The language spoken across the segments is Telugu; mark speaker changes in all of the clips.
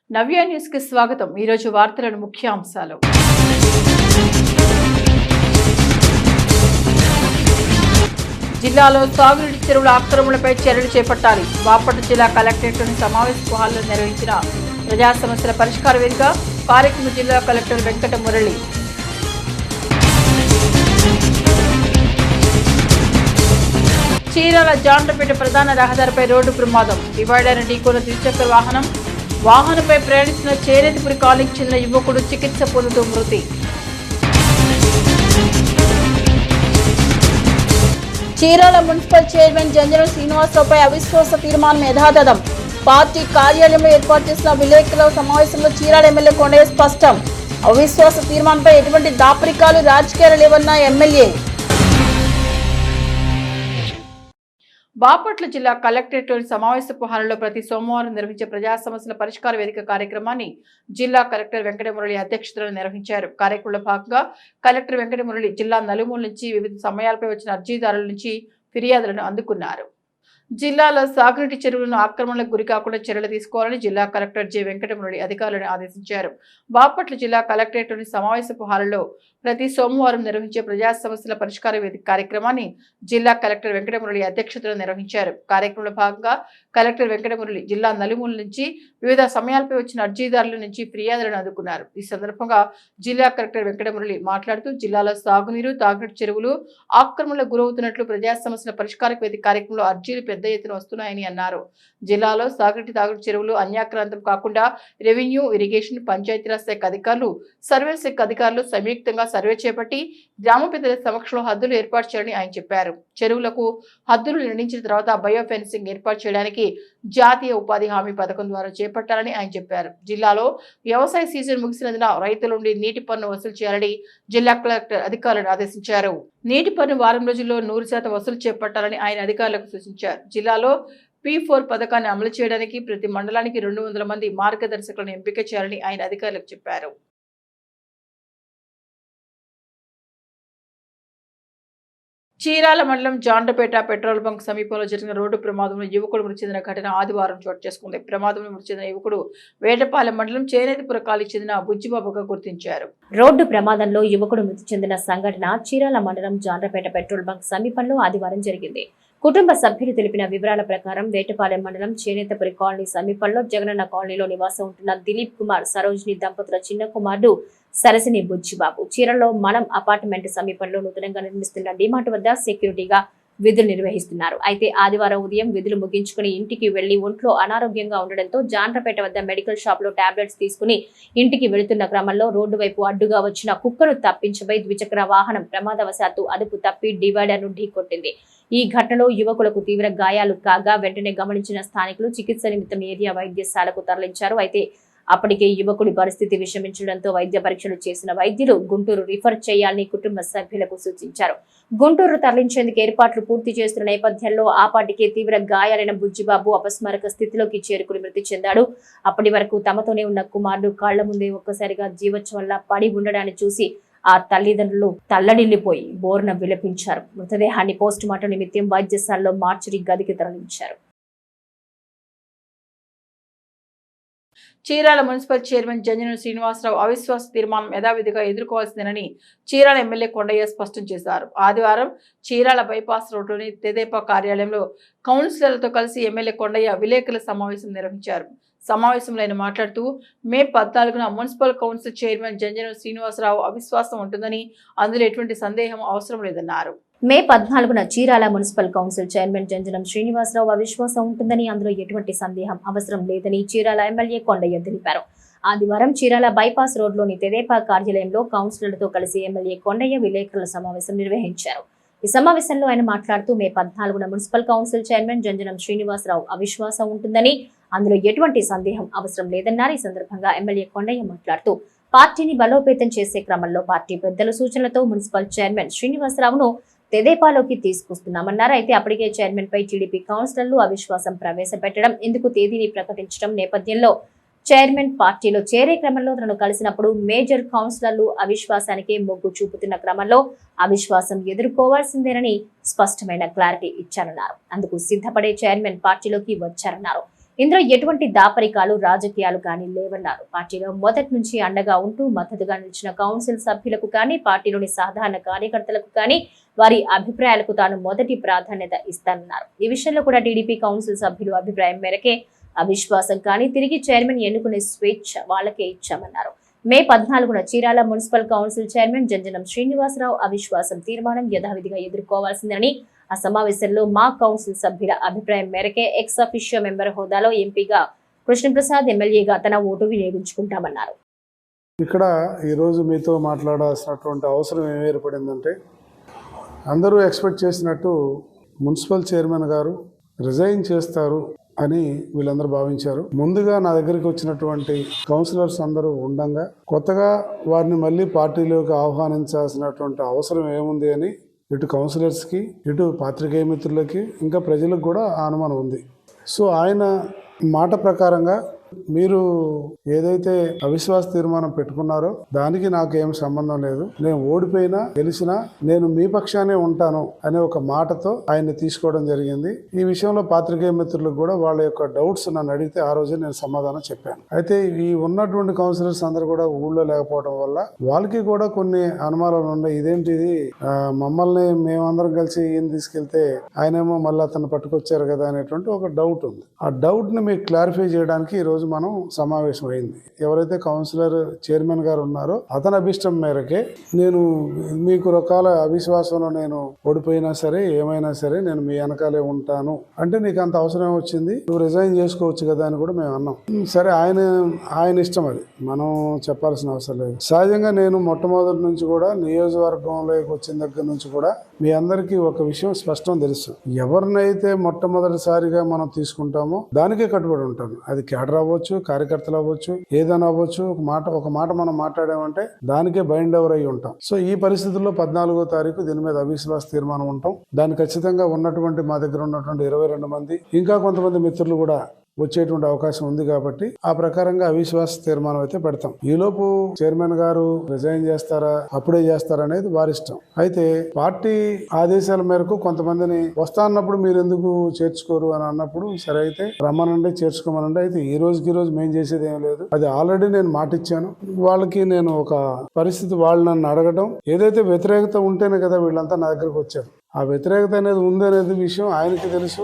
Speaker 1: నవ్య న్యూస్ కి స్వాగతం। ఈ రోజు వార్తలను ముఖ్య అంశాలు। జిల్లాలో సాగునీటి చెరువుల ఆక్రమణలపై చర్యలు చేపట్టాలి। బాపట్ల జిల్లా కలెక్టరేట్లోని సమావేశ హాల్లో నిర్వహించిన ప్రజా సమస్యల పరిష్కార వేదిక కార్యక్రమం జిల్లా కలెక్టర్ వెంకట మురళి। చీరాల జాండ్రపేట ప్రధాన రహదారిపై రోడ్డు ప్రమాదం। డివైడర్ ఢీకొన్న ద్విచక్ర వాహనంపై ప్రయాణిస్తున్న చేనేతపురి కాలనీకి చెందిన యువకుడు చికిత్స పొందుతూ మృతి। చీరాల మున్సిపల్ చైర్మన్ జంజనం శ్రీనివాసరావుపై అవిశ్వాస తీర్మానం యథాతథం। పార్టీ కార్యాలయంలో ఏర్పాటు చేసిన విలేకరుల సమావేశంలో చీరాల ఎమ్మెల్యే కొండయ్య స్పష్టం। అవిశ్వాస తీర్మానంపై ఎటువంటి దాపరికాలు రాజకీయాలు లేవన్న ఎమ్మెల్యే। బాపట్ల జిల్లా కలెక్టరేట్లోని సమావేశపు హాల్లో ప్రతి సోమవారం నిర్వహించే ప్రజా సమస్యల పరిష్కార వేదిక కార్యక్రమాన్ని జిల్లా కలెక్టర్ వెంకట మురళి అధ్యక్షతన నిర్వహించారు। కార్యక్రమంలో భాగంగా కలెక్టర్ వెంకట మురళి జిల్లా నలుమూల నుంచి వివిధ సమయాలపై వచ్చిన అర్జీదారుల నుంచి ఫిర్యాదులను అందుకున్నారు। జిల్లాలో సాగునీటి చెరువులను ఆక్రమణలకు గురికాకుండా చర్యలు తీసుకోవాలని జిల్లా కలెక్టర్ జె వెంకట మురళి అధికారులను ఆదేశించారు। బాపట్ల జిల్లా కలెక్టరేట్లోని సమావేశపు హాల్లో ప్రతి సోమవారం నిర్వహించే ప్రజా సమస్యల పరిష్కార వేదిక కార్యక్రమాన్ని జిల్లా కలెక్టర్ వెంకట మురళి అధ్యక్షతన నిర్వహించారు। కార్యక్రమంలో భాగంగా కలెక్టర్ వెంకట మురళి జిల్లా నలుమూల నుంచి వివిధ సమయాలపై వచ్చిన అర్జీదారుల నుంచి ఫిర్యాదులను అందుకున్నారు। ఈ సందర్భంగా జిల్లా కలెక్టర్ వెంకట మురళి మాట్లాడుతూ జిల్లాలో సాగునీరు తాగునీటి చెరువులు ఆక్రమణలకు గురవుతున్నట్లు ప్రజా సమస్యల పరిష్కార వేదిక కార్యక్రమంలో అర్జీలు పెద్ద ఎత్తున వస్తున్నాయని అన్నారు। జిల్లాలో సాగునీటి తాగునీటి చెరువులు అన్యాక్రాంతం కాకుండా రెవెన్యూ, ఇరిగేషన్, పంచాయతీరాజ్ శాఖ అధికారులు, సర్వే శాఖ అధికారులు సంయుక్తంగా సర్వే చేపట్టి గ్రామ పెద్దల సమక్షంలో హద్దులు ఏర్పాటు చేయాలని ఆయన చెప్పారు। చెరువులకు హద్దులు నిర్ణయించిన తర్వాత బయో ఫెన్సింగ్ ఏర్పాటు చేయడానికి జాతీయ ఉపాధి హామీ పథకం ద్వారా చేపట్టాలని ఆయన చెప్పారు। జిల్లాలో వ్యవసాయ సీజన్ ముగిసినందున రైతుల నుండి నీటి పన్ను వసూలు చేయాలని జిల్లా కలెక్టర్ అధికారులను ఆదేశించారు। నీటి పన్ను వారం రోజుల్లో 100% వసూలు చేపట్టాలని ఆయన అధికారులకు సూచించారు। జిల్లాలో P4 పథకాన్ని అమలు చేయడానికి ప్రతి మండలానికి 200 మంది మార్గదర్శకులను ఎంపిక చేయాలని ఆయన అధికారులకు చెప్పారు। చీరాల మండలం జాండ్రపేట పెట్రోల్ బంక్ సమీపంలో జరిగిన రోడ్డు ప్రమాదంలో యువకుడు మృతి చెందిన ఘటన ఆదివారం చోటు చేసుకుంది। ప్రమాదంలో మృతి చెందిన యువకుడు వేటపాలెం మండలం చేనేతపుర కాలనీకి చెందిన బుజ్జిబాబుగా గుర్తించారు।
Speaker 2: రోడ్డు ప్రమాదంలో యువకుడు మృతి చెందిన సంఘటన చీరాల మండలం జాండ్రపేట పెట్రోల్ బంక్ సమీపంలో ఆదివారం జరిగింది। కుటుంబ సభ్యులు తెలిపిన వివరాల ప్రకారం వేటపాలెం మండలం చేనేతపురి కాలనీ సమీపంలో జగనన్న కాలనీలో నివాసం ఉంటున్న దిలీప్ కుమార్, సరోజిని దంపతుల చిన్న కుమారుడు సరసిని బుజ్జిబాబు చీరలో మనం అపార్ట్మెంట్ సమీపంలో నూతనంగా నిర్మిస్తున్న డిమార్ట్ వద్ద సెక్యూరిటీగా విధులు నిర్వహిస్తున్నారు। అయితే ఆదివారం ఉదయం విధులు ముగించుకుని ఇంటికి వెళ్లి ఒంట్లో అనారోగ్యంగా ఉండడంతో జాండ్రపేట వద్ద మెడికల్ షాప్ లో టాబ్లెట్స్ తీసుకుని ఇంటికి వెళుతున్న క్రమంలో రోడ్డు వైపు అడ్డుగా వచ్చిన కుక్కను తప్పించబై ద్విచక్ర వాహనం ప్రమాదవశాత్తు అదుపు తప్పి డివైడర్ ను ఢీకొట్టింది। ఈ ఘటనలో యువకులకు తీవ్ర గాయాలు కాగా వెంటనే గమనించిన స్థానికులు చికిత్స నిమిత్తం ఏరియా వైద్యశాలకు తరలించారు। అయితే అప్పటికే యువకుడి పరిస్థితి విషమించడంతో వైద్య పరీక్షలు చేసిన వైద్యులు గుంటూరు రిఫర్ చేయాలని కుటుంబ సభ్యులకు సూచించారు। గుంటూరు తరలించేందుకు ఏర్పాట్లు పూర్తి చేస్తున్న నేపథ్యంలో ఆపాటికే తీవ్ర గాయాలైన బుజ్జిబాబు అపస్మారక స్థితిలోకి చేరుకుని మృతి చెందాడు। అప్పటి వరకు తమతోనే ఉన్న కుమారుడు కాళ్ల ముందే ఒక్కసారిగా జీవోత్సవంలా పడి ఉండడాన్ని చూసి ఆ తల్లిదండ్రులు తల్లడిల్లిపోయి బోర్న విలపించారు। మృతదేహాన్ని పోస్ట్ మార్టం నిమిత్తం వైద్యశాలలో మార్చురీ గదికి తరలించారు।
Speaker 1: చీరాల మున్సిపల్ చైర్మన్ జంజనం శ్రీనివాసరావు అవిశ్వాస తీర్మానం యథావిధిగా ఎదుర్కోవాల్సిందేనని చీరాల ఎమ్మెల్యే కొండయ్య స్పష్టం చేశారు। ఆదివారం చీరాల బైపాస్ రోడ్లోని తెదేపా కార్యాలయంలో కౌన్సిలర్లతో కలిసి ఎమ్మెల్యే కొండయ్య విలేకరుల సమావేశం నిర్వహించారు। సమావేశంలో ఆయన మాట్లాడుతూ మే 14న municipal council chairman Janjanam Srinivasarao అవిశ్వాసం ఉంటుందని అందులో ఎటువంటి సందేహం అవసరం లేదన్నారు।
Speaker 2: మే 14న Chirala municipal council chairman Janjanam Srinivasarao అవిశ్వాసం ఉంటుందని అందులో ఎటువంటి సందేహం అవసరం లేదని చీరాల ఎమ్మెల్యే కొండయ్య తెలిపారు। ఆదివారం చీరాల బైపాస్ రోడ్లోని తెదేపా కార్యాలయంలో కౌన్సిలర్లతో కలిసి ఎమ్మెల్యే కొండయ్య విలేకరుల సమావేశం నిర్వహించారు। ఈ సమావేశంలో ఆయన మాట్లాడుతూ మే 14న municipal council chairman Janjanam Srinivasarao అవిశ్వాసం ఉంటుందని అందులో ఎటువంటి సందేహం అవసరం లేదన్నారు। ఈ సందర్భంగా ఎమ్మెల్యే కొండయ్య మాట్లాడుతూ పార్టీని బలోపేతం చేసే క్రమంలో పార్టీ పెద్దల సూచనలతో మున్సిపల్ చైర్మన్ శ్రీనివాసరావును తెదేపాలోకి తీసుకొస్తున్నామన్నారు। అయితే అప్పటికే చైర్మన్ పై టీడీపీ కౌన్సిలర్లు అవిశ్వాసం ప్రవేశపెట్టడం, ఇందుకు తేదీని ప్రకటించడం నేపథ్యంలో చైర్మన్ పార్టీలో చేరే క్రమంలో తనను కలిసినప్పుడు మేజర్ కౌన్సిలర్లు అవిశ్వాసానికి మొగ్గు చూపుతున్న క్రమంలో అవిశ్వాసం ఎదుర్కోవాల్సిందేనని స్పష్టమైన క్లారిటీ ఇచ్చారన్నారు। అందుకు సిద్ధపడే చైర్మన్ పార్టీలోకి వచ్చారన్నారు। ఇందులో ఎటువంటి దాపరికాలు రాజకీయాలు కానీ లేవన్నారు. పార్టీలో మొదటి నుంచి అండగా ఉంటూ మద్దతుగా నిలిచిన కౌన్సిల్ సభ్యులకు కానీ పార్టీలోని సాధారణ కార్యకర్తలకు కానీ వారి అభిప్రాయాలకు తాను మొదటి ప్రాధాన్యత ఇస్తానన్నారు. ఈ విషయంలో కూడా టీడీపీ కౌన్సిల్ సభ్యులు అభిప్రాయం మేరకే అవిశ్వాసం కానీ తిరిగి చైర్మన్ ఎన్నుకునే స్వేచ్ఛ వాళ్ళకే ఇచ్చామన్నారు. మే 14న Chirala municipal council chairman Janjanam Srinivasarao అవిశ్వాసం తీర్మానం యథావిధిగా ఎదుర్కోవాల్సిందని, ఆ సమావేశంలో మా కౌన్సిల్ సభ్యుల అభిప్రాయం మేరకే ఎక్స్ అఫిషియో మెంబర్ హోదాలో ఎంపీగా కృష్ణప్రసాద్, ఎమ్మెల్యేగా తన ఓటు వినియోగించుకుంటామన్నారు.
Speaker 3: ఇక్కడ ఈరోజు మీతో మాట్లాడాల్సినటువంటి అవసరం ఏం ఏర్పడిందంటే, అందరూ ఎక్స్పెక్ట్ చేసినట్టు మున్సిపల్ చైర్మన్ గారు రిజైన్ చేస్తారు అని వీళ్ళందరూ భావించారు. ముందుగా నా దగ్గరికి వచ్చినటువంటి కౌన్సిలర్స్ అందరూ ఉండంగా కొత్తగా వారిని మళ్ళీ పార్టీలోకి ఆహ్వానించాల్సినటువంటి అవసరం ఏముంది అని ఇటు కౌన్సిలర్స్కి, ఇటు పాత్రికేయ మిత్రులకి, ఇంకా ప్రజలకు కూడా ఆ అనుమానం ఉంది. సో ఆయన మాట ప్రకారంగా మీరు ఏదైతే అవిశ్వాస తీర్మానం పెట్టుకున్నారో దానికి నాకు ఏం సంబంధం లేదు, నేను ఓడిపోయినా గెలిచినా నేను మీ పక్షానే ఉంటాను అనే ఒక మాటతో ఆయన్ని తీసుకోవడం జరిగింది. ఈ విషయంలో పాత్రికేయ మిత్రులకు కూడా వాళ్ళ యొక్క డౌట్స్ నన్ను అడిగితే ఆ రోజే నేను సమాధానం చెప్పాను. అయితే ఈ ఉన్నటువంటి కౌన్సిలర్స్ అందరూ కూడా ఊళ్ళో లేకపోవడం వల్ల వాళ్ళకి కూడా కొన్ని అనుమానాలు ఉన్నాయి. ఇదేంటిది మమ్మల్ని మేమందరం కలిసి ఈయన తీసుకెళ్తే ఆయనేమో మళ్ళీ అతను పట్టుకొచ్చారు కదా అనేటువంటి ఒక డౌట్ ఉంది. ఆ డౌట్ ని మీకు క్లారిఫై చేయడానికి ఈ రోజు మనం సమావేశం అయింది. ఎవరైతే కౌన్సిలర్ చైర్మన్ గారు ఉన్నారో అతని అభిష్టం మేరకే నేను మీకు రకాల అవిశ్వాసంలో నేను ఓడిపోయినా సరే ఏమైనా సరే నేను మీ వెనకాలే ఉంటాను అంటే నీకు అంత అవసరం వచ్చింది, నువ్వు రిజైన్ చేసుకోవచ్చు కదా అని కూడా మేము అన్నాం. సరే ఆయన ఇష్టం, అది మనం చెప్పాల్సిన అవసరం లేదు. సహజంగా నేను మొట్టమొదటి నుంచి కూడా నియోజకవర్గంలోకి వచ్చిన దగ్గర నుంచి కూడా మీ అందరికీ ఒక విషయం స్పష్టం తెలుసు, ఎవరినైతే మొట్టమొదటిసారిగా మనం తీసుకుంటామో దానికే కట్టుబడి ఉంటాను. అది కేడర్ అవ్వచ్చు, కార్యకర్తలు అవ్వచ్చు, ఏదైనా అవ్వచ్చు. ఒక మాట మనం మాట్లాడామంటే దానికే బైండ్ ఓవర్ అయ్యి ఉంటాం. సో ఈ పరిస్థితుల్లో 14వ తారీఖు దీని మీద అవిశ్వాస తీర్మానం ఉంటాం. దాన్ని ఖచ్చితంగా ఉన్నటువంటి మా దగ్గర ఉన్నటువంటి 22 మంది ఇంకా కొంతమంది మిత్రులు కూడా వచ్చేటువంటి అవకాశం ఉంది కాబట్టి ఆ ప్రకారంగా అవిశ్వాస తీర్మానం అయితే పెడతాం. ఈలోపు చైర్మన్ గారు రిజైన్ చేస్తారా అప్పుడే చేస్తారా అనేది వారిష్టం. అయితే పార్టీ ఆదేశాల మేరకు కొంతమందిని వస్తా అన్నప్పుడు మీరు ఎందుకు చేర్చుకోరు అని అన్నప్పుడు సరే అయితే రమ్మనండి, చేర్చుకోమనండి. అయితే ఈ రోజుకి రోజు మేము చేసేది ఏం లేదు, అది ఆల్రెడీ నేను మాటిచ్చాను వాళ్ళకి. నేను ఒక పరిస్థితి వాళ్ళు నన్ను అడగడం, ఏదైతే వ్యతిరేకత ఉంటేనే కదా వీళ్ళంతా నా దగ్గరకు వచ్చారు. ఆ వ్యతిరేకత అనేది ఉందనేది విషయం ఆయనకి తెలుసు,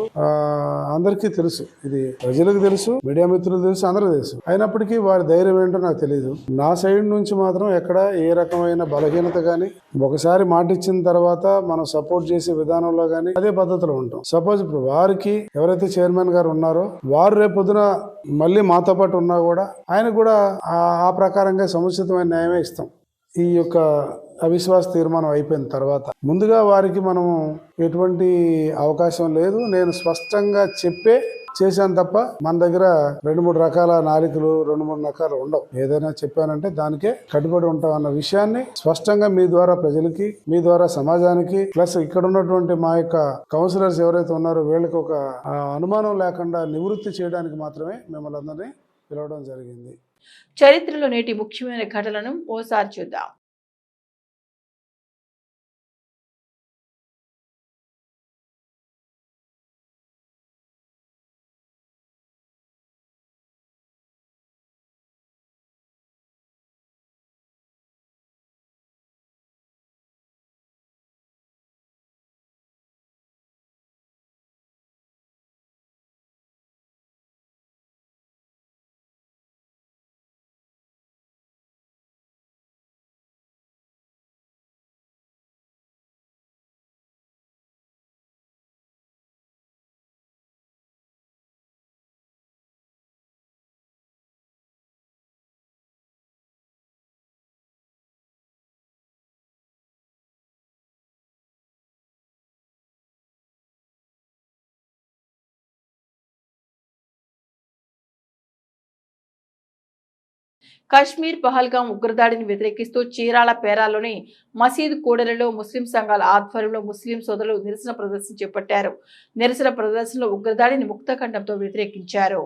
Speaker 3: అందరికీ తెలుసు, ఇది ప్రజలకు తెలుసు, మీడియా మిత్రులు తెలుసు, అందరికీ తెలుసు. అయినప్పటికీ వారి ధైర్యం ఏంటో నాకు తెలియదు. నా సైడ్ నుంచి మాత్రం ఎక్కడ ఏ రకమైన బలహీనత కానీ, ఒకసారి మాట ఇచ్చిన తర్వాత మనం సపోర్ట్ చేసే విధానంలో కానీ అదే పద్ధతిలో ఉంటాం. సపోజ్ ఇప్పుడు వారికి ఎవరైతే చైర్మన్ గారు ఉన్నారో వారు రేపొద్దున మళ్ళీ మాతో పాటు ఉన్నా కూడా ఆయన కూడా ఆ ప్రకారంగా సముచితమైన న్యాయమే ఇస్తాం. ఈ యొక్క అవిశ్వాస తీర్మానం అయిపోయిన తర్వాత ముందుగా వారికి మనము ఎటువంటి అవకాశం లేదు, నేను స్పష్టంగా చెప్పే చేశాను తప్ప మన దగ్గర 2-3 రకాల నాలికలు 2-3 రకాలు ఉండవు. ఏదైనా చెప్పానంటే దానికే కట్టుబడి ఉంటాం అన్న విషయాన్ని స్పష్టంగా మీ ద్వారా ప్రజలకి, మీ ద్వారా సమాజానికి, ప్లస్ ఇక్కడ ఉన్నటువంటి మా యొక్క కౌన్సిలర్స్ ఎవరైతే ఉన్నారో వీళ్ళకి ఒక అనుమానం లేకుండా నివృత్తి చేయడానికి మాత్రమే మిమ్మల్ని అందరినీ పిలవడం జరిగింది.
Speaker 1: చరిత్రలో నేటి ముఖ్యమైన ఘటనలను ఓసారి చూద్దాం. కశ్మీర్ పహల్గాం ఉగ్రదాడిని వ్యతిరేకిస్తూ చీరాల పేరాలోని మసీదు కూడలిలో ముస్లిం సంఘాల ఆధ్వర్యంలో ముస్లిం సోదరులు నిరసన ప్రదర్శన చేపట్టారు. నిరసన ప్రదర్శనలో ఉగ్రదాడిని ముక్తకంఠంతో వ్యతిరేకించారు.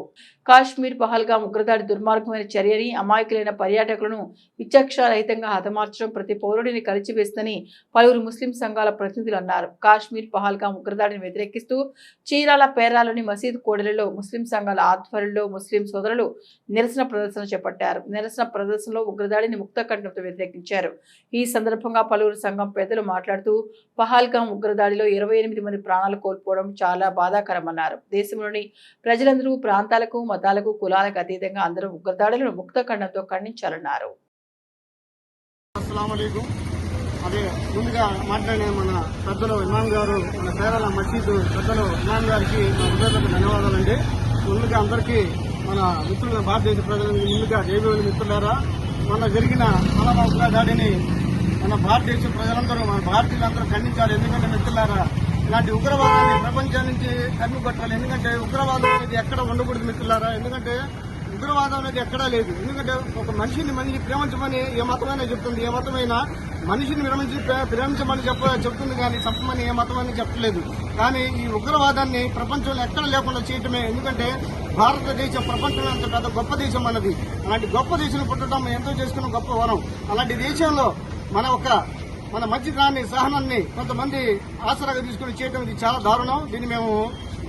Speaker 1: కాశ్మీర్ పహల్గాం ఉగ్రదాడి దుర్మార్గమైన చర్యని, అమాయకులైన పర్యాటకులను విచక్షణారహితంగా హతమార్చడం ప్రతి పౌరుడిని కలిచివేస్తుందని పలువురు ముస్లిం సంఘాల ప్రతినిధులు అన్నారు. కాశ్మీర్ పహల్గాం ఉగ్రదాడిని వ్యతిరేకిస్తూ చీరాల పేరాలోని మసీదు కూడలిలో ముస్లిం సంఘాల ఆధ్వర్యంలో ముస్లిం సోదరులు నిరసన ప్రదర్శన చేపట్టారు. నిరసన ప్రదర్శనలో ఉగ్రదాడిని ముక్తకంఠంతో వ్యతిరేకించారు. ఈ సందర్భంగా పలువురు సంఘం పెద్దలు మాట్లాడుతూ పహల్గాం ఉగ్రదాడిలో 28 మంది ప్రాణాలు కోల్పోవడం చాలా బాధాకరమన్నారు. దేశంలోని ప్రజలందరూ ప్రాంతాలకు, మతాలకు, కులాలకు అతీతంగా అందరూ ఉగ్రదాడులను ముక్తకంఠంతో ఖండించాలన్నారు.
Speaker 4: అదే ముందుగా మాట్లాడిన మన పెద్దలు ఇమాం గారు, మన పేరాల మసీదు పెద్దలు ఇమాం గారికి మా హృదయపూర్వక ధన్యవాదాలండి. ముందుగా అందరికీ మన మిత్రుల భారతదేశ ప్రజలకు ముందుగా జైవేలు మిత్రులారా, మన జరిగిన పహల్గాం దాడిని మన భారతదేశ ప్రజలందరూ, మన భారతీయులందరూ ఖండించాలి. ఎందుకంటే మిత్రులారా, ఇలాంటి ఉగ్రవాదాన్ని ప్రపంచం నుంచి కనిపెట్టాలి. ఎందుకంటే ఉగ్రవాదం అనేది ఎక్కడ ఉండకూడదు మిత్రులారా. ఎందుకంటే ఉగ్రవాదం అనేది ఎక్కడా లేదు. ఎందుకంటే ఒక మనిషిని ప్రేమించమని ఏ మతమైనా చెప్తుంది. ఏ మతమైనా మనిషిని ప్రేమించమని చెప్తుంది కానీ చంపమని ఏ మతం అని చెప్పలేదు. కానీ ఈ ఉగ్రవాదాన్ని ప్రపంచంలో ఎక్కడ లేకుండా చేయటమే. ఎందుకంటే భారతదేశం ప్రపంచంలో అంత పెద్ద గొప్ప దేశం అన్నది. అలాంటి గొప్ప దేశం పుట్టడం ఎంతో చేసుకున్న గొప్ప వరం. అలాంటి దేశంలో మన మంచితనాన్ని, సహనాన్ని కొంతమంది ఆసరాగా తీసుకుని చేయడం ఇది చాలా దారుణం. దీన్ని మేము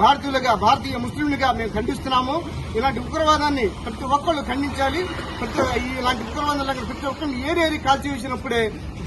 Speaker 4: భారతీయ ముస్లింలుగా మేము ఖండిస్తున్నాము. ఇలాంటి ఉగ్రవాదాన్ని ప్రతి ఒక్కళ్ళు ఖండించాలి. ఇలాంటి ఉగ్రవాదాలు ప్రతి ఒక్కరిని ఏరి కాల్చివేసినప్పుడే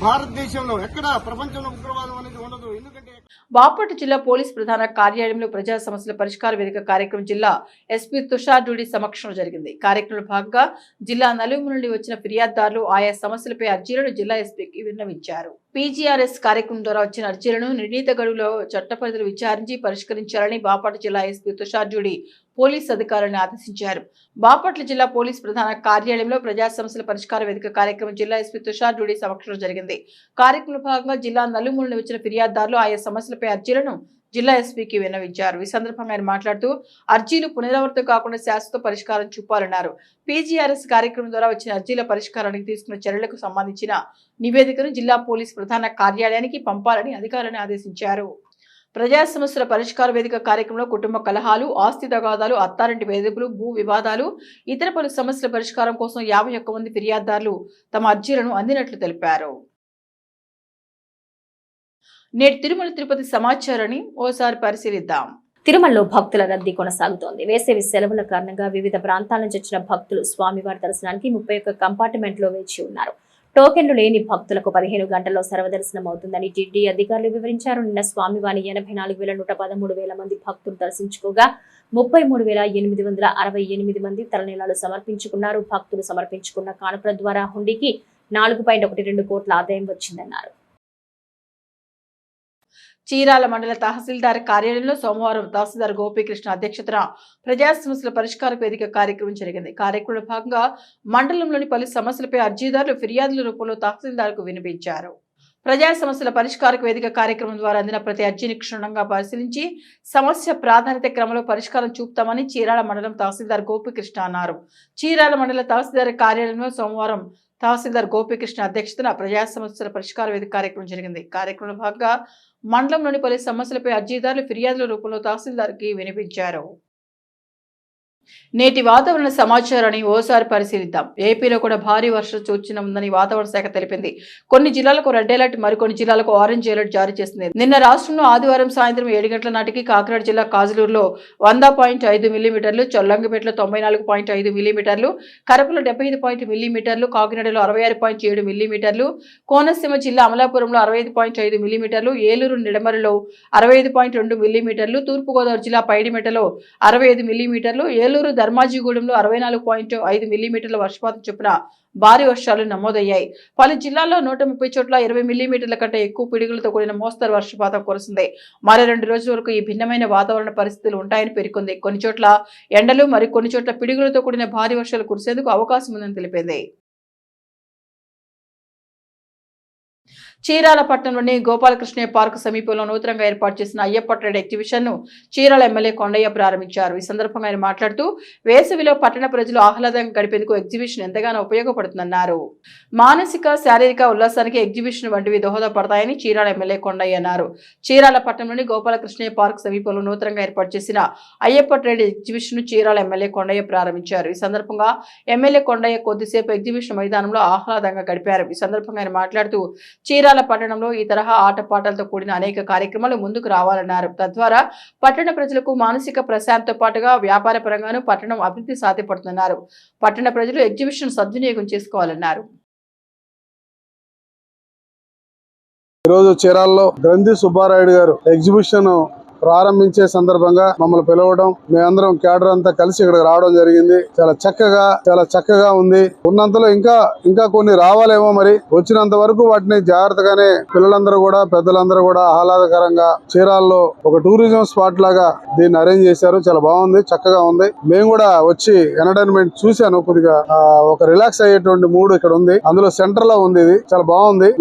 Speaker 4: భారతదేశంలో ఎక్కడ ప్రపంచంలో ఉగ్రవాదం అనేది ఉండదు. ఎందుకంటే
Speaker 1: బాపట్ల జిల్లా పోలీస్ ప్రధాన కార్యాలయంలో ప్రజా సమస్యల పరిష్కార వేదిక కార్యక్రమం జిల్లా ఎస్పీ తుషార్ డూడి సమక్షంలో జరిగింది. కార్యక్రమంలో భాగంగా జిల్లా నలుమూల నుండి వచ్చిన ఫిర్యాదుదారులు ఆయా సమస్యలపై అర్జీలను జిల్లా ఎస్పీకి విన్నవించారు. పీజీఆర్ఎస్ కార్యక్రమం ద్వారా వచ్చిన అర్జీలను నిర్ణీత గడువులో చట్టపరిధిలో విచారించి పరిష్కరించాలని బాపట్ల జిల్లా ఎస్పీ తుషార్ డూడి పోలీస్ అధికారులను ఆదేశించారు. బాపట్ల జిల్లా పోలీస్ ప్రధాన కార్యాలయంలో ప్రజా సమస్యల పరిష్కార వేదిక కార్యక్రమం జిల్లా ఎస్పీ తుషార్ డూడి సమక్షంలో జరిగింది. కార్యక్రమంలో భాగంగా జిల్లా నలుమూల నుండి వచ్చిన ఫిర్యాదుదారులు ఆయా సమస్యలపై అర్జీలను జిల్లా ఎస్పీకి విన్నవించారు. ఈ సందర్భంగా ఆయన మాట్లాడుతూ అర్జీలు పునరావృతం కాకుండా శాశ్వత పరిష్కారం చూపాలన్నారు. పీజీఆర్ఎస్ కార్యక్రమం ద్వారా వచ్చిన అర్జీల పరిష్కారానికి తీసుకున్న చర్యలకు సంబంధించిన నివేదికను జిల్లా పోలీస్ ప్రధాన కార్యాలయానికి పంపాలని అధికారులను ఆదేశించారు. ప్రజా సమస్యల పరిష్కార వేదిక కార్యక్రమంలో కుటుంబ కలహాలు, ఆస్తి తగాదాలు, అత్తారింటి వేధింపులు, భూ వివాదాలు, ఇతర పలు సమస్యల పరిష్కారం కోసం 51 మంది ఫిర్యాదుదారులు తమ అర్జీలను అందినట్లు తెలిపారు. నేటి తిరుమల తిరుపతి సమాచారాన్ని ఓసారి పరిశీలిద్దాం.
Speaker 2: తిరుమలలో భక్తుల రద్దీ కొనసాగుతోంది. వేసవి సెలవుల కారణంగా వివిధ ప్రాంతాల నుంచి వచ్చిన భక్తులు స్వామివారి దర్శనానికి 31 కంపార్ట్మెంట్లో వేచి ఉన్నారు. టోకెన్లు లేని భక్తులకు 15 గంటల్లో సర్వదర్శనం అవుతుందని టీటీడీ అధికారులు వివరించారు. నిన్న స్వామివారి 84,113 మంది భక్తులు దర్శించుకోగా 33,868 మంది తలనీలాలు సమర్పించుకున్నారు. భక్తులు సమర్పించుకున్న కానుకల ద్వారా హుండీకి 4.12 కోట్ల ఆదాయం వచ్చిందన్నారు.
Speaker 1: చీరాల మండల తహసీల్దార్ కార్యాలయంలో సోమవారం తహసీల్దార్ గోపీకృష్ణ అధ్యక్షతన ప్రజా సమస్యల పరిష్కార వేదిక కార్యక్రమం జరిగింది. కార్యక్రమంలో భాగంగా మండలంలోని పలు సమస్యలపై అర్జీదారులు ఫిర్యాదుల రూపంలో తహసీల్దార్కు వినిపించారు. ప్రజా సమస్యల పరిష్కార వేదిక కార్యక్రమం ద్వారా అందిన ప్రతి అర్జీని క్షుణ్ణంగా పరిశీలించి సమస్య ప్రాధాన్యత క్రమంలో పరిష్కారం చూపుతామని చీరాల మండలం తహసీల్దార్ గోపీకృష్ణ అన్నారు. చీరాల మండల తహసీల్దార్ కార్యాలయంలో సోమవారం తహసీల్దార్ గోపీకృష్ణ అధ్యక్షతన ప్రజా సమస్యల పరిష్కార వేదిక కార్యక్రమం జరిగింది. కార్యక్రమంలో భాగంగా మండలంలోని పలు సమస్యలపై అర్జీదారులు ఫిర్యాదుల రూపంలో తహసీల్దార్కి వినిపించారు. నేటి వాతావరణ సమాచారాన్ని ఓసారి పరిశీలిద్దాం. ఏపీలో కూడా భారీ వర్షం సూచన ఉందని వాతావరణ శాఖ తెలిపింది. కొన్ని జిల్లాలకు రెడ్ అలర్ట్, మరికొన్ని జిల్లాలకు ఆరెంజ్ అలర్ట్ జారీ చేసింది. నిన్న రాష్ట్రంలో ఆదివారం సాయంత్రం 7 గంటల నాటికి కాకినాడ జిల్లా కాజులూరులో 100.5 మిల్లీమీటర్లు, చొల్లంగిపేటలో 94.5 మిల్లీమీటర్లు, కరపలో 75 మిల్లీమీటర్లు, కాకినాడలో 66.7 మిల్లీమీటర్లు, కోనసీమ జిల్లా అమలాపురంలో 65.5 మిల్లీమీటర్లు, ఏలూరు నిడమరులో 65.2 మిల్లీమీటర్లు, తూర్పుగోదావరి జిల్లా పైడిమెట్టలో 65 మిల్లీమీటర్లు, ఏలూరు ధర్మాజిగూడెంలో 64.5 మిల్లీమీటర్ల వర్షపాతం చొప్పున భారీ వర్షాలు నమోదయ్యాయి. పలు జిల్లాల్లో 130 చోట్ల 20 మిల్లీమీటర్ల కంటే ఎక్కువ పిడుగులతో కూడిన మోస్తరు వర్షపాతం కురిసింది. మరో 2 రోజుల వరకు ఈ భిన్నమైన వాతావరణ పరిస్థితులు ఉంటాయని పేర్కొంది. కొన్ని చోట్ల ఎండలు, మరి కొన్ని చోట్ల పిడుగులతో కూడిన భారీ వర్షాలు కురిసేందుకు అవకాశం ఉందని తెలిపింది. చీరాల పట్టణంలోని గోపాలకృష్ణయ్య పార్క్ సమీపంలో నూతనంగా ఏర్పాటు చేసిన అయ్యప్ప ట్రేడ్ ఎగ్జిబిషన్ ను చీరాల ఎమ్మెల్యే కొండయ్య ప్రారంభించారు. ఈ సందర్భంగా ఆయన మాట్లాడుతూ వేసవిలో పట్టణ ప్రజలు ఆహ్లాదంగా గడిపేందుకు ఎగ్జిబిషన్ ఎంతగానో ఉపయోగపడుతుందన్నారు. మానసిక శారీరక ఉల్లాసానికి ఎగ్జిబిషన్ వంటివి దోహదపడతాయని చీరాల ఎమ్మెల్యే కొండయ్య అన్నారు. చీరాల పట్టణంలోని గోపాలకృష్ణయ్య పార్క్ సమీపంలో నూతనంగా ఏర్పాటు చేసిన అయ్యప్ప ట్రేడ్ ఎగ్జిబిషన్ ను చీరాల ఎమ్మెల్యే కొండయ్య ప్రారంభించారు. ఈ సందర్భంగా ఎమ్మెల్యే కొండయ్య కొద్దిసేపు ఎగ్జిబిషన్ మైదానంలో ఆహ్లాదంగా గడిపారు. ఈ సందర్భంగా ఆయన మాట్లాడుతూ చీరాల పట్టణంలో ఈ తరహా ఆటపాటలతో కూడిన అనేక కార్యక్రమాలు ముందుకు రావాలన్నారు. తద్వారా పట్టణ ప్రజలకు మానసిక ప్రశాంతతో పాటుగా వ్యాపార పరంగానూ పట్టణం అభివృద్ధి సాధ్యపడుతున్నారు. పట్టణ ప్రజలు ఎగ్జిబిషన్ సద్వినియోగం చేసుకోవాలన్నారు.
Speaker 3: ఈరోజు చీరాలలో గ్రంథి సుబ్బారాయుడు గారు ఎగ్జిబిషన్ ప్రారంభించే సందర్భంగా మమ్మల్ని పిలవడం, మేమందరం క్యాడర్ అంతా కలిసి ఇక్కడికి రావడం జరిగింది. చాలా చక్కగా ఉంది. ఉన్నంతలో ఇంకా కొన్ని రావాలేమో, మరి వచ్చినంత వరకు వాటిని జాగ్రత్తగానే పిల్లలందరూ కూడా పెద్దలందరూ కూడా ఆహ్లాదకరంగా చీరాల్లో ఒక టూరిజం స్పాట్ లాగా దీన్ని అరేంజ్ చేశారు. చాలా బాగుంది, చక్కగా ఉంది. మేము కూడా వచ్చి ఎంటర్టైన్మెంట్ చూశాను. కొద్దిగా ఒక రిలాక్స్ అయ్యేటువంటి మూడ్ ఇక్కడ ఉంది. అందులో సెంటర్ లో ఉంది. ఇది చాలా బాగుంది.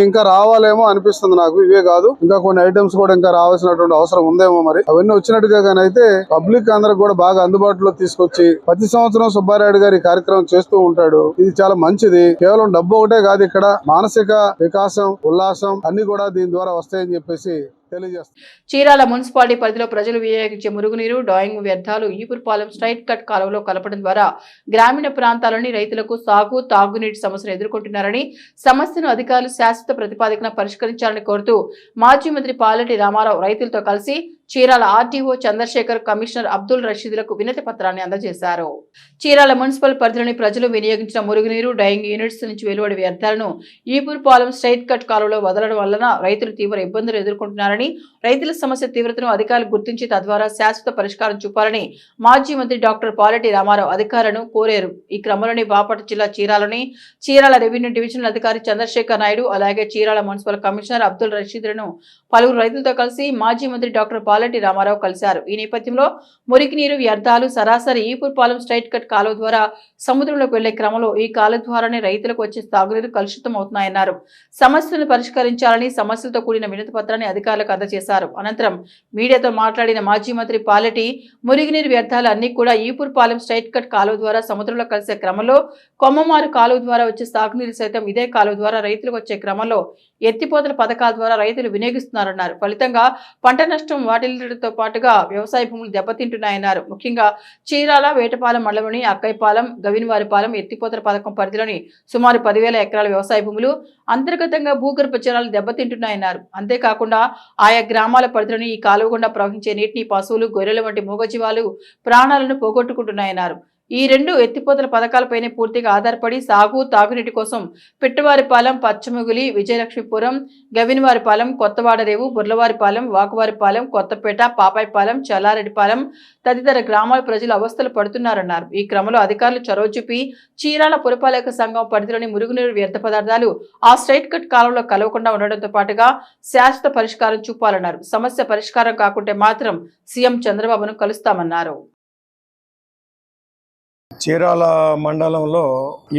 Speaker 3: ఇంకా రావాలేమో అనిపిస్తుంది నాకు. ఇవే కాదు, ఇంకా కొన్ని ఐటమ్స్ కూడా ఇంకా రావాల్సినటువంటి అవసరం ఉందేమో. మరి అవన్నీ వచ్చినట్టుగా కానీ అయితే పబ్లిక్ అందరికి కూడా బాగా అందుబాటులో తీసుకొచ్చి ప్రతి సంవత్సరం సుబ్బారాయుడు గారి కార్యక్రమం చేస్తూ ఉంటాడు. ఇది చాలా మంచిది. కేవలం డబ్బు ఒకటే కాదు, ఇక్కడ మానసిక వికాసం, ఉల్లాసం అన్ని కూడా దీని ద్వారా వస్తాయని చెప్పేసి
Speaker 1: చీరాల మున్సిపాలిటీ పరిధిలో ప్రజలు వినియోగించే మురుగునీరు, డాయింగ్ వ్యర్థాలు ఈపురపాలెం స్ట్రైట్ కట్ కాలువలో కలపడం ద్వారా గ్రామీణ ప్రాంతాల్లోని రైతులకు సాగు, తాగునీటి సమస్యను ఎదుర్కొంటున్నారని, సమస్యను అధికారులు శాశ్వత ప్రతిపాదికన పరిష్కరించాలని కోరుతూ మాజీ మంత్రి పాలెటి రామారావు రైతులతో కలిసి చీరాల ఆర్టీఓ చంద్రశేఖర్, కమిషనర్ అబ్దుల్ రషీద్లకు వినతి పత్రాన్ని అందజేశారు. చీరాల మున్సిపల్ పరిధిలోని ప్రజలు వినియోగించిన మురుగునీరు, డైయింగ్ యూనిట్స్ నుంచి వెలువడే వ్యర్థాలను ఈపురపాలెం స్ట్రైట్ కట్ కాలువలో వదలడం వలన రైతులు తీవ్ర ఇబ్బందులు ఎదుర్కొంటున్నారని, రైతుల సమస్య తీవ్రతను అధికారులు గుర్తించి తద్వారా శాశ్వత పరిష్కారం చూపాలని మాజీ మంత్రి డాక్టర్ పాలెటి రామారావు అధికారులను కోరారు. ఈ క్రమంలోని బాపట్ల జిల్లా చీరాలని చీరాల రెవెన్యూ డివిజనల్ అధికారి చంద్రశేఖర్ నాయుడు, అలాగే చీరాల మున్సిపల్ కమిషనర్ అబ్దుల్ రషీద్లను పలువురు రైతులతో కలిసి మాజీ మంత్రి డాక్టర్ పాలెటి రామారావు కలిశారు. ఈ నేపథ్యంలో మురికినీరు వ్యర్థాలు సరాసరి ఈపురపాలెం స్ట్రైట్ కట్ కాలువ ద్వారా సముద్రంలోకి వెళ్లే క్రమంలో ఈ కాలువ ద్వారానే రైతులకు వచ్చే తాగునీరు కలుషితం అవుతున్నాయన్నారు. సమస్యలను పరిష్కరించాలని సమస్యలతో కూడిన వినతి పత్రాన్ని అధికారులకు అందజేశారు. అనంతరం మీడియాతో మాట్లాడిన మాజీ మంత్రి పాలెటి, మురికినీరు వ్యర్థాలు అన్ని కూడా ఈపురపాలెం స్ట్రైట్ కట్ కాలువ ద్వారా సముద్రంలో కలిసే క్రమంలో కొమ్మమారు కాలువ ద్వారా వచ్చే సాగునీరు సైతం ఇదే కాలువ ద్వారా రైతులకు వచ్చే క్రమంలో ఎత్తిపోతల పథకాల ద్వారా రైతులు వినియోగిస్తున్నారన్నారు. ఫలితంగా పంట నష్టం వాటిల్లడంతో పాటుగా వ్యవసాయ భూములు దెబ్బతింటున్నాయన్నారు. ముఖ్యంగా చీరాల, వేటపాలెం మండలంలోని అక్కైపాలెం, గవినవారిపాలెం ఎత్తిపోతల పథకం పరిధిలోని సుమారు 10,000 ఎకరాల వ్యవసాయ భూములు అంతర్గతంగా భూగర్భ జలాలు దెబ్బతింటున్నాయన్నారు. అంతేకాకుండా ఆయా గ్రామాల పరిధిలోని ఈ కాలువ గుండా ప్రవహించే నీటిని పశువులు, గొర్రెల వంటి మూగజీవాలు ప్రాణాలను పోగొట్టుకుంటున్నాయన్నారు. ఈ రెండు ఎత్తిపోతల పథకాలపైనే పూర్తిగా ఆధారపడి సాగు, తాగునీటి కోసం పిట్టవారిపాలెం, పచ్చముగిలి, విజయలక్ష్మీపురం, గవినవారిపాలెం, కొత్తవాడరేవు, బుర్లవారిపాలెం, వాకువారిపాలెం, కొత్తపేట, పాపాయిపాలెం, చల్లారెడ్డిపాలెం తదితర గ్రామాల ప్రజలు అవస్థలు పడుతున్నారన్నారు. ఈ క్రమంలో అధికారులు చొరవ చూపి చీరాల పురపాలక సంఘం పరిధిలోని మురుగునీరు వ్యర్థ పదార్థాలు ఆ స్ట్రైట్ కట్ కాలంలో కలవకుండా ఉండడంతో పాటుగా శాశ్వత పరిష్కారం చూపాలన్నారు. సమస్య పరిష్కారం కాకుంటే మాత్రం సీఎం చంద్రబాబును కలుస్తామన్నారు.
Speaker 5: చీరాల మండలంలో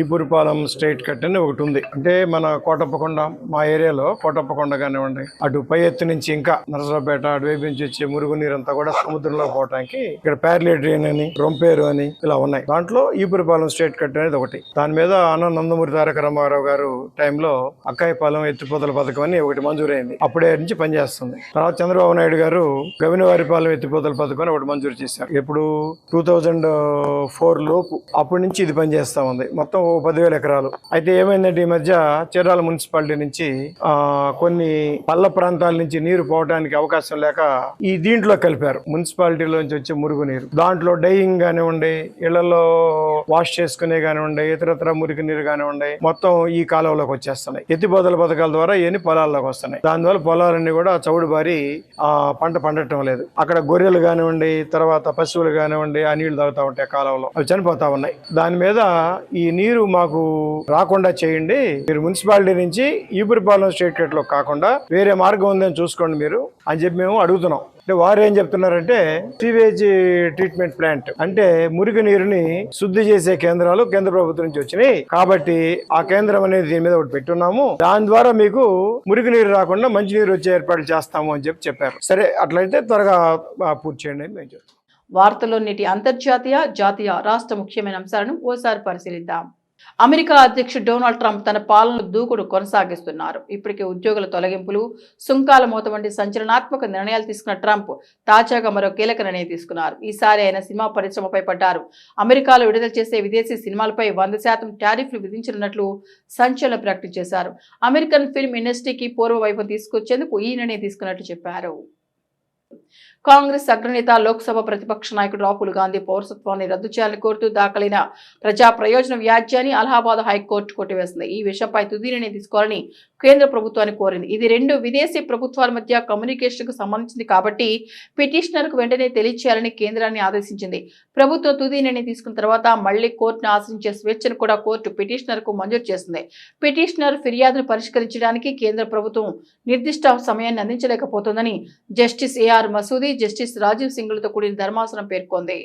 Speaker 5: ఈపురపాలెం స్ట్రైట్ కట్ అని ఒకటి ఉంది. అంటే మన కోటప్పకొండ, మా ఏరియాలో కోటప్పకొండ కానివ్వండి, అటు పై ఎత్తు నుంచి ఇంకా నరసరావుపేట అటువైపు నుంచి వచ్చే మురుగునీరు అంతా కూడా సముద్రంలో పోవడానికి ఇక్కడ ప్యార్లే డ్రైన్ అని, రొంపేరు అని ఇలా ఉన్నాయి. దాంట్లో ఈపురపాలెం స్ట్రైట్ కట్ అనేది ఒకటి. దాని మీద అన్న నందమూరి తారక రామారావు గారు టైంలో అక్కాయిపాలెం ఎత్తిపోతల పథకం అని ఒకటి మంజూరైంది. అప్పుడే నుంచి పనిచేస్తుంది. తర్వాత చంద్రబాబు నాయుడు గారు గవినవారిపాలెం ఎత్తిపోతల పథకం అని ఒకటి మంజూరు చేశారు. ఇప్పుడు 2004 లోపు అప్పటి నుంచి ఇది పనిచేస్తా ఉంది. మొత్తం 10,000 ఎకరాలు. అయితే ఏమైందంటే ఈ మధ్య చీరాల మున్సిపాలిటీ నుంచి కొన్ని పల్ల ప్రాంతాల నుంచి నీరు పోవడానికి అవకాశం లేక ఈ దీంట్లో కలిపారు. మున్సిపాలిటీలోంచి వచ్చే మురుగునీరు దాంట్లో డైయింగ్ కానివ్వండి, ఇళ్లలో వాష్ చేసుకునే కానివ్వండి, ఇతరత్ర మురికి నీరు కానివ్వండి, మొత్తం ఈ కాలువలోకి వచ్చేస్తున్నాయి. ఎత్తిపోతల పథకాల ద్వారా ఇవన్నీ పొలాల్లోకి వస్తున్నాయి. దానివల్ల పొలాలన్నీ కూడా చౌడు బారి పంట పండటం లేదు. అక్కడ గొర్రెలు కానివ్వండి, తర్వాత పశువులు కానివ్వండి ఆ నీళ్లు తాగుతూ ఉంటాయి కాలువలో, అవి చనిపోతాయి. అయిపోతా ఉన్నాయి. దాని మీద ఈ నీరు మాకు రాకుండా చేయండి, మీరు మున్సిపాలిటీ నుంచి ఈపురపాలెం స్టేట్ గేట్ లో కాకుండా వేరే మార్గం ఉందని చూసుకోండి మీరు అని చెప్పి మేము అడుగుతున్నాం. అంటే వారు ఏం చెప్తున్నారంటే సీవేజ్ ట్రీట్మెంట్ ప్లాంట్ అంటే మురికి నీరుని శుద్ధి చేసే కేంద్రాలు కేంద్ర ప్రభుత్వం నుంచి వచ్చినాయి కాబట్టి ఆ కేంద్రం అనేది దీని మీద ఒకటి పెట్టున్నాము, దాని ద్వారా మీకు మురికి నీరు రాకుండా మంచి నీరు వచ్చే ఏర్పాట్లు చేస్తాము అని చెప్పారు. సరే అట్లయితే త్వరగా పూర్తి చేయండి అని మేము చెప్తాం.
Speaker 1: వార్తల్లో నేటి అంతర్జాతీయ జాతీయ రాష్ట్ర ముఖ్యమైన అంశాలను ఓసారి పరిశీలిద్దాం. అమెరికా అధ్యక్షుడు డొనాల్డ్ ట్రంప్ తన పాలన దూకుడు కొనసాగిస్తున్నారు. ఇప్పటికే ఉద్యోగుల తొలగింపులు, సుంకాల మోత వంటి సంచలనాత్మక నిర్ణయాలు తీసుకున్న ట్రంప్ తాజాగా మరో కీలక నిర్ణయం తీసుకున్నారు. ఈసారి ఆయన సినిమా పరిశ్రమపై పడ్డారు. అమెరికాలో విడుదల చేసే విదేశీ సినిమాలపై 100% టారిఫ్లు విధించనున్నట్లు సంచలన ప్రకటన చేశారు. అమెరికన్ ఫిల్మ్ ఇండస్ట్రీకి పూర్వ వైపు తీసుకొచ్చేందుకు ఈ నిర్ణయం తీసుకున్నట్లు చెప్పారు. కాంగ్రెస్ అగ్రనేత లోక్సభ ప్రతిపక్ష నాయకుడు రాహుల్ గాంధీ పౌరసత్వాన్ని రద్దు చేయాలని కోరుతూ దాఖలైన ప్రజా ప్రయోజన వ్యాజ్యాన్ని అలహాబాద్ హైకోర్టు కొట్టివేసింది. ఈ విషయంపై తుది నిర్ణయం తీసుకోవాలని కేంద్ర ప్రభుత్వాన్ని కోరింది. ఇది రెండు విదేశీ ప్రభుత్వాల మధ్య కమ్యూనికేషన్ కు సంబంధించింది కాబట్టి పిటిషనర్ కు వెంటనే తెలియచేయాలని కేంద్రాన్ని ఆదేశించింది. ప్రభుత్వం తుది నిర్ణయం తీసుకున్న తర్వాత మళ్లీ కోర్టును ఆశ్రయించే స్వేచ్ఛను కూడా కోర్టు పిటిషనర్ కు మంజూరు చేసింది. పిటిషనర్ ఫిర్యాదును పరిష్కరించడానికి కేంద్ర ప్రభుత్వం నిర్దిష్ట సమయాన్ని అందించలేకపోతుందని జస్టిస్ ఏఆర్ మసూదీ, జస్టిస్ రాజీవ్ సింగ్లతో కూడిన ధర్మాసనం పేర్కొంది.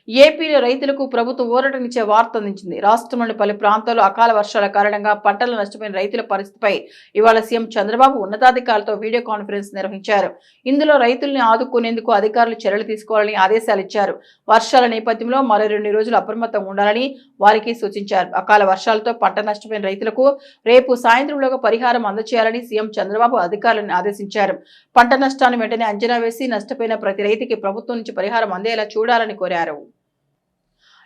Speaker 1: ఏపీలో రైతులకు ప్రభుత్వం ఊరటనిచ్చే వార్త అందించింది. రాష్ట్రంలోని పలు ప్రాంతాల్లో అకాల వర్షాల కారణంగా పంటలు నష్టపోయిన రైతుల పరిస్థితిపై ఇవాళ సీఎం చంద్రబాబు ఉన్నతాధికారులతో వీడియో కాన్ఫరెన్స్ నిర్వహించారు. ఇందులో రైతుల్ని ఆదుకునేందుకు అధికారులు చర్యలు తీసుకోవాలని ఆదేశాలు ఇచ్చారు. వర్షాల నేపథ్యంలో మరో 2 రోజులు అప్రమత్తంగా ఉండాలని వారికి సూచించారు. అకాల వర్షాలతో పంట నష్టపోయిన రైతులకు రేపు సాయంత్రంలోగా పరిహారం అందజేయాలని సీఎం చంద్రబాబు అధికారులను ఆదేశించారు. పంట నష్టాన్ని వెంటనే అంచనా వేసి నష్టపోయిన ప్రతి రైతుకి ప్రభుత్వం నుంచి పరిహారం అందేలా చూడాలని కోరారు.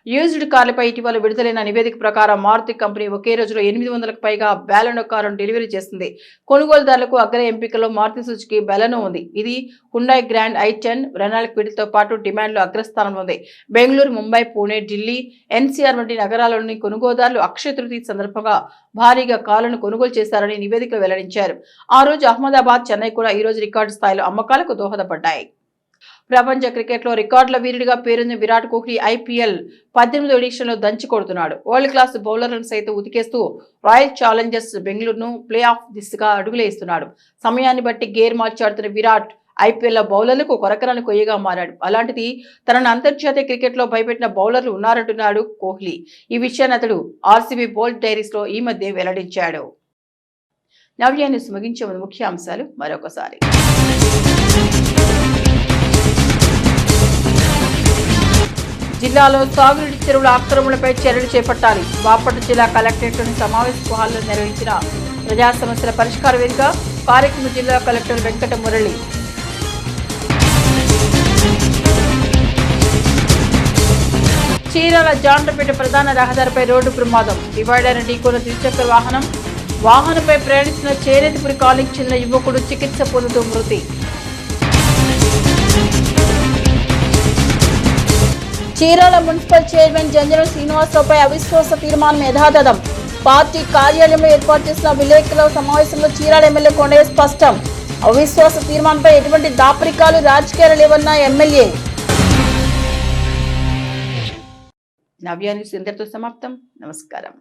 Speaker 1: యూజ్డ్ కార్లపై ఇటీవల విడుదలైన నివేదిక ప్రకారం మారుతి కంపెనీ ఒకే రోజులో 800కు పైగా బాలెనో కారును డెలివరీ చేసింది. కొనుగోలుదారులకు అగ్ర ఎంపికలో మారుతి సుజుకి బాలెనో ఉంది. ఇది హుండాయ్ గ్రాండ్ i10, రెనాల్డ్ క్విడ్తో పాటు డిమాండ్లో అగ్రస్థానంలో ఉంది. బెంగళూరు, ముంబై, పూణే, ఢిల్లీ, ఎన్సీఆర్ వంటి నగరాల్లోని కొనుగోలుదారులు అక్షయ తృతీయ సందర్భంగా భారీగా కార్లను కొనుగోలు చేశారని నివేదికలు వెల్లడించారు. ఆ రోజు అహ్మదాబాద్, చెన్నై కూడా ఈ రోజు రికార్డు స్థాయిలో అమ్మకాలకు దోహదపడ్డాయి. ప్రపంచ క్రికెట్లో రికార్డుల వీరుడిగా పేరొందిన విరాట్ కోహ్లీ IPL 18వ ఎడిషన్లో దంచి కొడుతున్నాడు. వరల్డ్ క్లాస్ బౌలర్లను సైతం ఉతికేస్తూ రాయల్ ఛాలెంజర్స్ బెంగళూరును ప్లే ఆఫ్ దిశగా అడుగులేస్తున్నాడు. సమయాన్ని బట్టి గేర్ మార్చాడుతున్న విరాట్ IPL బౌలర్లకు కొరకరాని కొయ్యగా మారాడు. అలాంటిది తనను అంతర్జాతీయ క్రికెట్లో భయపెట్టిన బౌలర్లు ఉన్నారంటున్నాడు కోహ్లీ. ఈ విషయాన్ని అతడు RCB బోల్డ్ డైరీస్ లో ఈ మధ్య వెల్లడించాడు. నవ్యాన్ని ముగించే ముందు ముఖ్యాంశాలు మరొకసారి. జిల్లాలో సాగునీటి చెరువుల ఆక్రమణలపై చర్యలు చేపట్టాలి. బాపట్ల జిల్లా కలెక్టరేట్లోని సమావేశ హాల్లో నిర్వహించిన ప్రజా సమస్యల పరిష్కార వేదిక కార్యక్రమ జిల్లా కలెక్టర్ వెంకట మురళి. చీరాల జాండ్రపేట ప్రధాన రహదారిపై రోడ్డు ప్రమాదం. డివైడర్ ఢీకొన్న ద్విచక్ర వాహనంపై ప్రయాణిస్తున్న చేనేతపురి కాలనీకి చెందిన యువకుడు చికిత్స పొందుతూ మృతి. చీరాల మున్సిపల్ చైర్మన్ జంజనం శ్రీనివాసరావుపై అవిశ్వాస తీర్మానం యథాతథం. పార్టీ కార్యాలయంలో ఏర్పాటు చేసిన విలేకరుల సమావేశంలో చీరాల ఎమ్మెల్యే కొండయ్య స్పష్టం. అవిశ్వాస తీర్మానంపై ఎటువంటి దాపరికాలు, రాజకీయాలు లేవన్న ఎమ్మెల్యే. నవ్య న్యూస్ ఇంతటితో సమాప్తం. నమస్కారం.